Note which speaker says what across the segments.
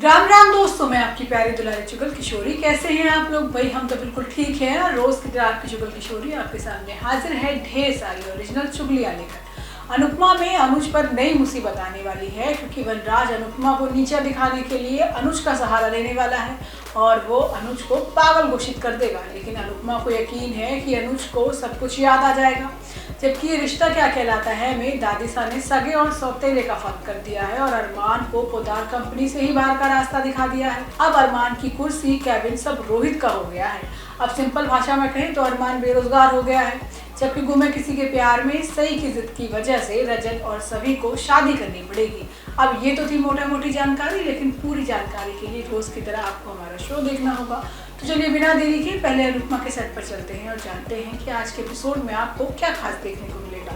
Speaker 1: राम राम दोस्तों, मैं आपकी प्यारी दुलारी चुगल किशोरी। कैसे हैं आप लोग? भाई हम तो बिल्कुल ठीक हैं और रोज की तरह आपकी चुगल किशोरी आपके सामने हाजिर है ढेर सारी ओरिजिनल चुगलियां लेकर। अनुपमा में अनुज पर नई मुसीबत आने वाली है क्योंकि वनराज अनुपमा को नीचा दिखाने के लिए अनुज का सहारा लेने वाला है और वो अनुज को पागल घोषित कर देगा। लेकिन अनुपमा को यकीन है कि अनुज को सब कुछ याद आ जाएगा। जबकि ये रिश्ता क्या कहलाता है में दादीसा ने सगे और सौतेले का फर्क कर दिया है और अरमान को पोदार कंपनी से ही बाहर का रास्ता दिखा दिया है। अब अरमान की कुर्सी कैबिन सब रोहित का हो गया है। अब सिंपल भाषा में कहें तो अरमान बेरोजगार हो गया है। जबकि गुमे किसी के प्यार में सही की जिद की वजह से रजत और सभी को शादी करनी पड़ेगी। अब ये तो थी मोटा मोटी जानकारी, लेकिन पूरी जानकारी के लिए रोज की तरह आपको हमारा शो देखना होगा। तो चलिए बिना देरी के पहले अनुपमा के सेट पर चलते हैं और जानते हैं कि आज के एपिसोड में आपको क्या खास देखने को मिलेगा।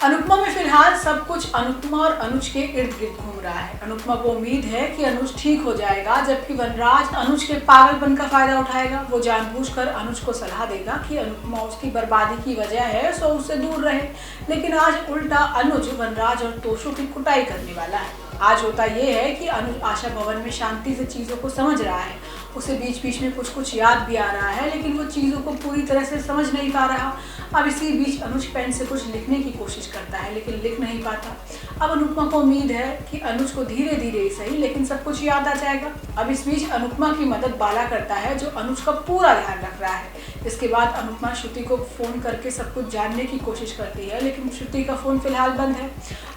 Speaker 1: अनुपमा में फिलहाल सब कुछ अनुपमा और अनुज के इर्द गिर्द घूम रहा है। अनुपमा को उम्मीद है कि अनुज ठीक हो जाएगा, जबकि वनराज अनुज के पागलपन का फायदा उठाएगा। वो जानबूझकर अनुज को सलाह देगा कि अनुपमा उसकी बर्बादी की वजह है, सो उससे दूर रहे। लेकिन आज उल्टा अनुज वनराज और तोशु की कुटाई करने वाला है। आज होता ये है कि अनुज आशा भवन में शांति से चीजों को समझ रहा है। उसे बीच बीच में कुछ याद भी आ रहा है, लेकिन वो चीजों को पूरी तरह से समझ नहीं पा रहा। अब इसी बीच अनुज पेन से कुछ लिखने की कोशिश करता है, लेकिन लिख नहीं पाता। अब अनुपमा को उम्मीद है कि अनुज को धीरे धीरे ही सही लेकिन सब कुछ याद आ जाएगा। अब इस बीच अनुपमा की मदद बाला करता है, जो अनुज का पूरा ध्यान रख रहा है। इसके बाद अनुपमा श्रुति को फोन करके सब कुछ जानने की कोशिश करती है, लेकिन श्रुति का फोन फिलहाल बंद है।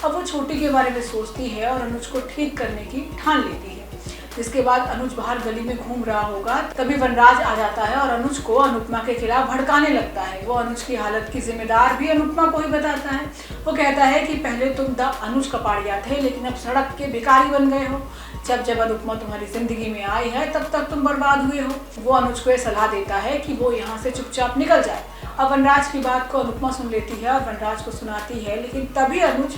Speaker 1: अब वो छोटी के बारे में सोचती है और अनुज को ठीक करने की ठान लेती है। जिसके बाद अनुज बाहर गली में घूम रहा होगा, तभी वनराज आ जाता है और अनुज को अनुपमा के खिलाफ भड़काने लगता है। वो अनुज की हालत की जिम्मेदार भी अनुपमा को ही बताता है। वो कहता है कि पहले तुम द अनुज कपाड़िया थे, लेकिन अब सड़क के भिखारी बन गए हो। जब जब अनुपमा तुम्हारी जिंदगी में आई है तब तक तुम बर्बाद हुए हो। वो अनुज को यह सलाह देता है कि वो यहाँ से चुपचाप निकल जाए। अब वनराज की बात को अनुपमा सुन लेती है और वनराज को सुनाती है, लेकिन तभी अनुज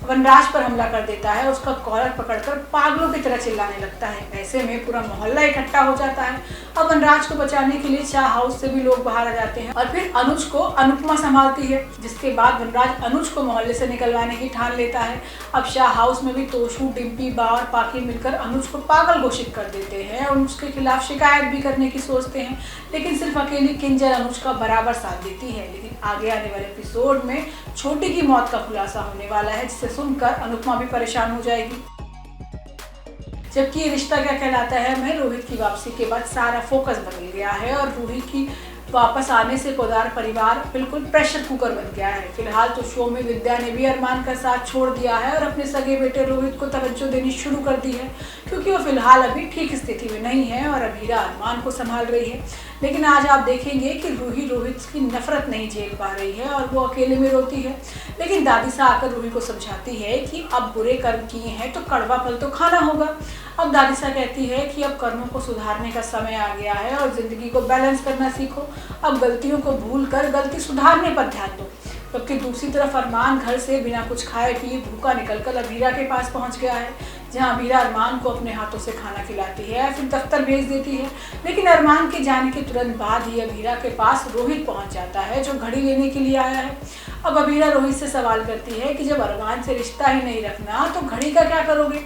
Speaker 1: वनराज पर हमला कर देता है। उसका कॉलर पकड़कर पागलों की तरह चिल्लाने लगता है। ऐसे में पूरा मोहल्ला इकट्ठा हो जाता है। अब वनराज को बचाने के लिए शाह हाउस से भी लोग बाहर आ जाते हैं और फिर अनुज को अनुपमा संभालती है। जिसके बाद वनराज अनुज को मोहल्ले से निकलवाने की ठान लेता है। अब शाह हाउस में भी तोशु, डिम्पी, बा और पाखी मिलकर अनुज को पागल घोषित कर देते हैं और उसके खिलाफ शिकायत भी करने की सोचते हैं, लेकिन सिर्फ अकेली किंजल अनुज का बराबर साथ देती है। लेकिन आगे आने वाले एपिसोड में छोटी की मौत का खुलासा होने वाला है, जिसे सुनकर अनुपमा भी परेशान हो जाएगी। जबकि ये रिश्ता क्या कहलाता है में रोहित की वापसी के बाद सारा फोकस बदल गया है और रोहित की वापस आने से पोदार परिवार बिल्कुल प्रेशर कुकर बन गया है। फिलहाल तो शो में विद्या ने भी अरमान का साथ छोड़ दिया है और अपने सगे बेटे रोहित को तवज्जो देनी शुरू कर दी है, क्योंकि वो फिलहाल अभी ठीक स्थिति में नहीं है और अभीरा अरमान को संभाल रही है। लेकिन आज आप देखेंगे कि रूही रोहित की नफरत नहीं झेल पा रही है और वो अकेले में रोती है। लेकिन दादीसा आकर रूही को समझाती है कि अब बुरे कर्म किए हैं तो कड़वा फल तो खाना होगा। अब दादीसा कहती है कि अब कर्मों को सुधारने का समय आ गया है और जिंदगी को बैलेंस करना सीखो। अब गलतियों को भूल कर गलती सुधारने पर ध्यान दो। जबकि दूसरी तरफ अरमान घर से बिना कुछ खाए पिए भूखा निकलकर अभीरा के पास पहुंच गया है, जहां अभीरा अरमान को अपने हाथों से खाना खिलाती है, फिर दफ्तर भेज देती है। लेकिन अरमान के जाने के तुरंत बाद ही अभीरा के पास रोहित पहुंच जाता है, जो घड़ी लेने के लिए आया है। अब अभीरा रोहित से सवाल करती है कि जब अरमान से रिश्ता ही नहीं रखना तो घड़ी का क्या करोगे।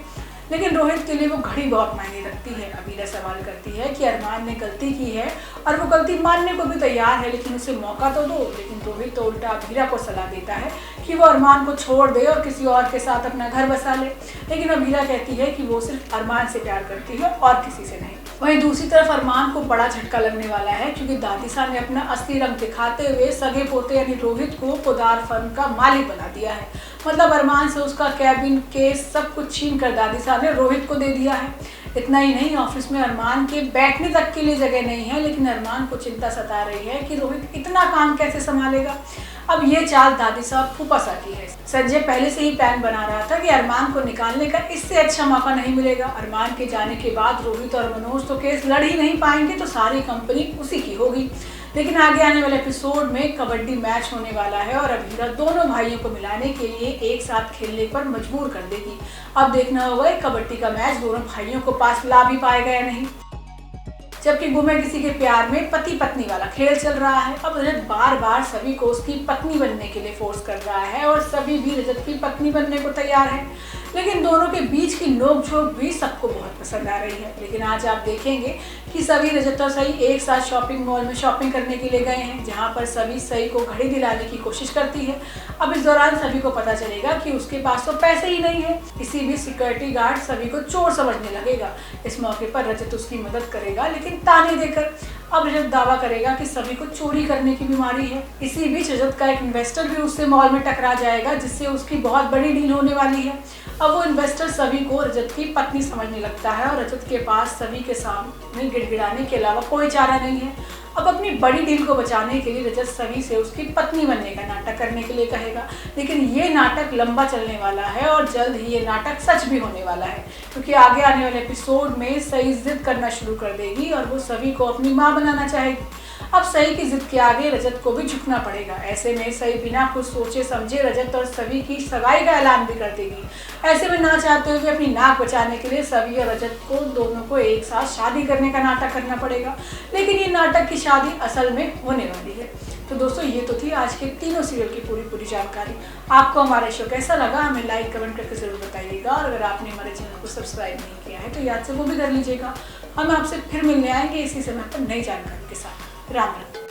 Speaker 1: लेकिन रोहित के लिए वो घड़ी बहुत मायने रखती है। अभीरा सवाल करती है कि अरमान ने गलती की है और वो गलती मानने को भी तैयार है, लेकिन उसे मौका तो दो। लेकिन रोहित तो उल्टा अभीरा को सलाह देता है कि वो अरमान को छोड़ दे और किसी और के साथ अपना घर बसा ले। लेकिन अभीरा कहती है कि वो सिर्फ अरमान से प्यार करती है और किसी से नहीं। वहीं दूसरी तरफ अरमान को बड़ा झटका लगने वाला है, क्योंकि दादीसा ने अपना असली रंग दिखाते हुए सगे पोते यानी रोहित को पोदार फर्म का मालिक बना दिया है। मतलब अरमान से उसका कैबिन, केस सब कुछ छीन कर दादीसा ने रोहित को दे दिया है। इतना ही नहीं, ऑफिस में अरमान के बैठने तक के लिए जगह नहीं है। लेकिन अरमान को चिंता सता रही है कि रोहित इतना काम कैसे संभालेगा। अब ये चाल दादीसा फूफा सा की है। संजय पहले से ही प्लान बना रहा था कि अरमान को निकालने का इससे अच्छा मौका नहीं मिलेगा। अरमान के जाने के बाद रोहित और मनोज तो केस लड़ ही नहीं पाएंगे, तो सारी कंपनी उसी की होगी। लेकिन आगे आने वाले एपिसोड में कबड्डी मैच होने वाला है और अभीरा दोनों भाइयों को मिलाने के लिए एक साथ खेलने पर मजबूर कर देगी। अब देखना होगा कबड्डी का मैच दोनों भाइयों को पास ला भी पाएगा या नहीं। जबकि गुमे किसी के प्यार में पति पत्नी वाला खेल चल रहा है। अब रजत बार बार सभी को उसकी पत्नी बनने के लिए फोर्स कर रहा है और सभी भी रजत की पत्नी बनने को तैयार है। लेकिन दोनों के बीच की नोक-झोंक भी सबको बहुत पसंद आ रही है। लेकिन आज आप देखेंगे कि सभी, रजत और सई एक साथ शॉपिंग मॉल में शॉपिंग करने के लिए गए हैं, जहां पर सभी सई को घड़ी दिलाने की कोशिश करती है। अब इस दौरान सभी को पता चलेगा कि उसके पास तो पैसे ही नहीं है। इसी बीच सिक्योरिटी गार्ड सभी को चोर समझने लगेगा। इस मौके पर रजत उसकी मदद करेगा, लेकिन ताने देकर। अब रजत दावा करेगा कि सभी को चोरी करने की बीमारी है। इसी बीच रजत का एक इन्वेस्टर भी उससे मॉल में टकरा जाएगा, जिससे उसकी बहुत बड़ी डील होने वाली है। अब वो इन्वेस्टर सभी को रजत की पत्नी समझने लगता है और रजत के पास सभी के सामने गिड़गिड़ाने के अलावा कोई चारा नहीं है। अब अपनी बड़ी डील को बचाने के लिए रजत सभी से उसकी पत्नी बनने का नाटक करने के लिए कहेगा, लेकिन ये नाटक लंबा चलने वाला है और जल्द ही ये नाटक सच भी होने वाला है, क्योंकि आगे आने वाले एपिसोड में सई जिद करना शुरू कर देगी और वो सभी को अपनी माँ बनाना चाहेगी। अब सई की जिद के आगे रजत को भी झुकना पड़ेगा। ऐसे में सई बिना कुछ सोचे समझे रजत और सभी की सगाई का ऐलान भी कर देगी। ऐसे में ना चाहते हुए अपनी नाक बचाने के लिए सभी और रजत को दोनों को एक साथ शादी करने का नाटक करना पड़ेगा, लेकिन ये नाटक की शादी असल में होने वाली है। तो दोस्तों, ये तो थी आज के तीनों सीरियल की पूरी जानकारी। आपको हमारा शो कैसा लगा हमें लाइक कमेंट करके जरूर बताइएगा, और अगर आपने हमारे चैनल को सब्सक्राइब नहीं किया है तो याद से वो भी कर लीजिएगा। हम आपसे फिर मिलने आएंगे इसी समय पर नई जानकारी के साथ। राम राम।